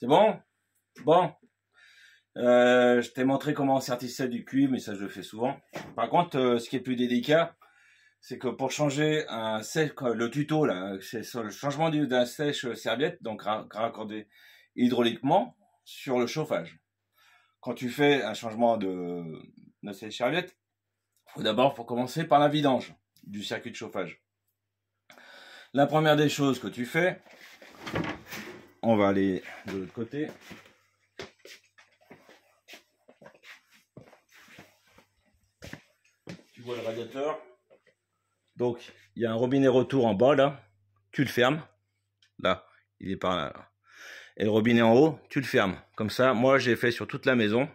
C'est bon? Bon. Je t'ai montré comment sertisser du cuivre, mais ça je le fais souvent. Par contre, ce qui est plus délicat, c'est que pour changer un sèche, le tuto là, c'est sur le changement d'un sèche-serviette, donc raccordé hydrauliquement sur le chauffage. Quand tu fais un changement de sèche-serviette, faut commencer par la vidange du circuit de chauffage. La première des choses que tu fais, on va aller de l'autre côté. Tu vois le radiateur. Donc, il y a un robinet retour en bas, là. Tu le fermes. Là, il est par là. Et le robinet en haut, tu le fermes. Comme ça, moi, j'ai fait sur toute la maison.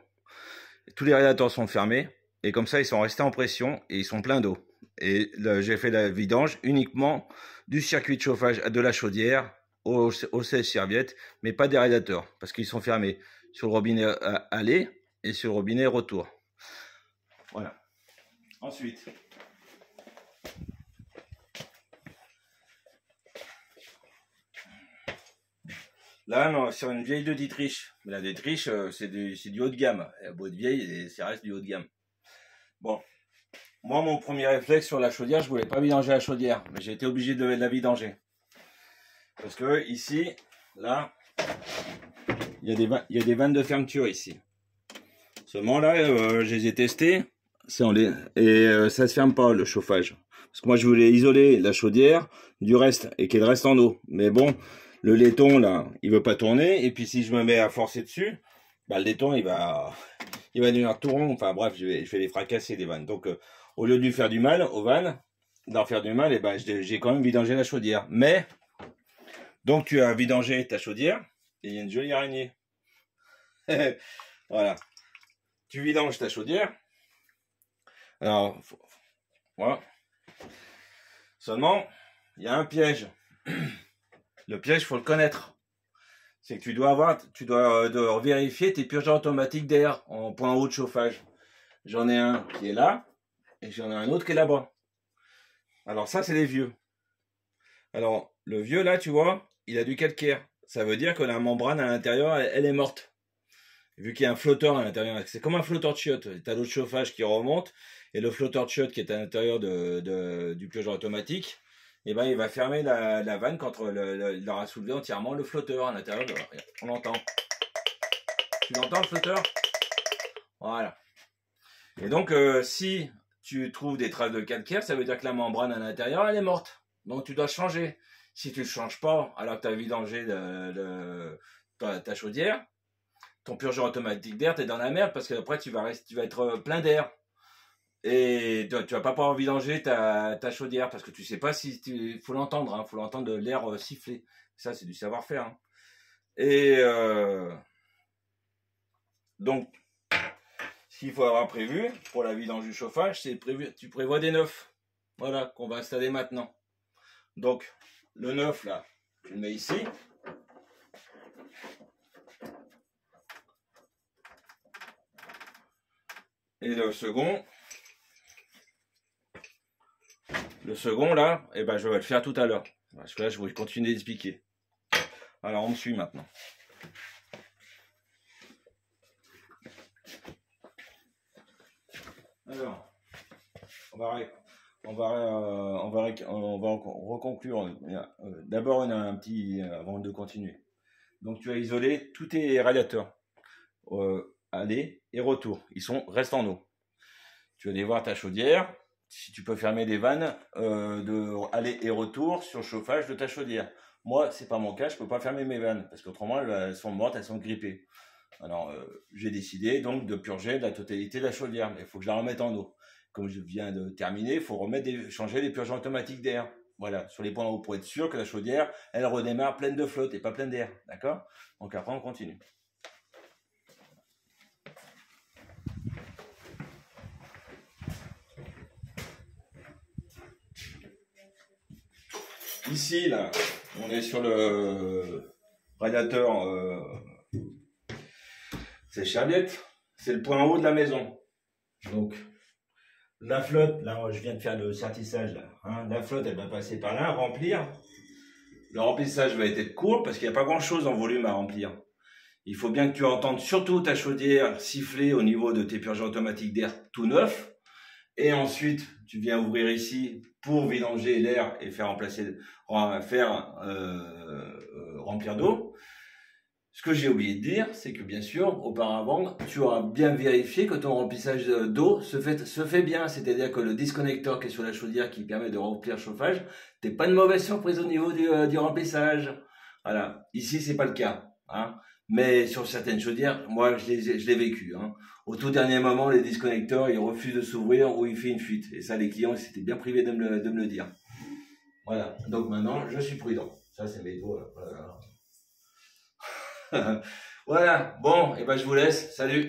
Tous les radiateurs sont fermés. Et comme ça, ils sont restés en pression et ils sont pleins d'eau. Et j'ai fait la vidange uniquement du circuit de chauffage de la chaudière au sèche-serviette, mais pas des radiateurs, parce qu'ils sont fermés sur le robinet aller et sur le robinet retour. Voilà. Ensuite, là, non, sur une vieille de Dietrich. Mais la Dietrich, c'est du haut de gamme. Elle a beau être vieille, ça reste du haut de gamme. Bon. Moi, mon premier réflexe sur la chaudière, je voulais pas vidanger la chaudière, mais j'ai été obligé de la vidanger. Parce que ici, là, il y a des vannes de fermeture ici. Seulement là, je les ai testés, et ça se ferme pas le chauffage. Parce que moi, je voulais isoler la chaudière du reste et qu'elle reste en eau. Mais bon, le laiton là, il veut pas tourner. Et puis si je me mets à forcer dessus, bah, le laiton il va devenir tout rond. Enfin bref, je vais les fracasser les vannes. Donc au lieu de lui faire du mal aux vannes, d'en faire du mal, et ben j'ai quand même vidangé la chaudière. Mais donc tu as vidangé ta chaudière et il y a une jolie araignée. Voilà. Tu vidanges ta chaudière. Alors voilà. Seulement, il y a un piège. Le piège, faut le connaître. C'est que tu dois vérifier tes purgeurs automatiques d'air en point haut de chauffage. J'en ai un qui est là et j'en ai un autre qui est là-bas. Alors ça, c'est les vieux. Alors le vieux là, tu vois, il a du calcaire. Ça veut dire que la membrane à l'intérieur, elle est morte. Vu qu'il y a un flotteur à l'intérieur, c'est comme un flotteur de chiottes. Tu as l'eau de chauffage qui remonte et le flotteur de chiottes qui est à l'intérieur du purgeur automatique. Et ben il va fermer la vanne quand il aura soulevé entièrement le flotteur à l'intérieur. On l'entend. Tu l'entends le flotteur? Voilà. Et donc si tu trouves des traces de calcaire, ça veut dire que la membrane à l'intérieur elle est morte. Donc tu dois changer. Si tu ne changes pas alors que tu as vidangé ta chaudière, ton purgeur automatique d'air, tu es dans la merde parce que après tu vas être plein d'air. Et tu vas pas pouvoir vidanger ta chaudière parce que tu sais pas si faut l'entendre, hein, faut l'entendre de l'air siffler. Ça, c'est du savoir-faire. Hein. Et donc, ce qu'il faut avoir prévu pour la vidange du chauffage, tu prévois des neufs. Voilà, qu'on va installer maintenant. Donc, le neuf, là, tu le mets ici. Et le second, là, eh ben, je vais le faire tout à l'heure. Parce que là, je vais continuer d'expliquer. Alors, on me suit maintenant. Alors, on va reconclure. D'abord, on a un petit avant de continuer. Donc, tu as isolé tous tes radiateurs, aller et retour. Restent en eau. Tu vas aller voir ta chaudière. Si tu peux fermer les vannes de aller et retour sur le chauffage de ta chaudière. Moi, c'est pas mon cas, je peux pas fermer mes vannes parce qu'autrement elles sont mortes, elles sont grippées. Alors j'ai décidé donc de purger la totalité de la chaudière, mais il faut que je la remette en eau. Comme je viens de terminer, il faut changer les purgeurs automatiques d'air. Voilà, sur les points hauts pour être sûr que la chaudière, elle redémarre pleine de flotte et pas pleine d'air. D'accord? Donc après on continue. Ici, là, on est sur le radiateur sèche-serviette. C'est le point haut de la maison. Donc, la flotte, là, je viens de faire le sertissage, là. Hein, la flotte, elle va passer par là, remplir. Le remplissage va être court parce qu'il n'y a pas grand-chose en volume à remplir. il faut bien que tu entendes surtout ta chaudière siffler au niveau de tes purgeurs automatiques d'air tout neuf. Et ensuite, tu viens ouvrir ici pour vidanger l'air et faire remplir d'eau. Ce que j'ai oublié de dire, c'est que bien sûr, auparavant, tu auras bien vérifié que ton remplissage d'eau se fait bien. C'est-à-dire que le disconnecteur qui est sur la chaudière qui permet de remplir le chauffage, t'es pas de mauvaise surprise au niveau du remplissage. Voilà. Ici, c'est pas le cas. Hein. Mais sur certaines chaudières, moi, je l'ai vécu. Hein. Au tout dernier moment, les disconnecteurs, ils refusent de s'ouvrir ou il fait une fuite. Et ça, les clients, ils s'étaient bien privés de me le dire. Voilà. Donc maintenant, je suis prudent. Ça, c'est mes mots. Voilà. Voilà, bon, et ben je vous laisse, salut.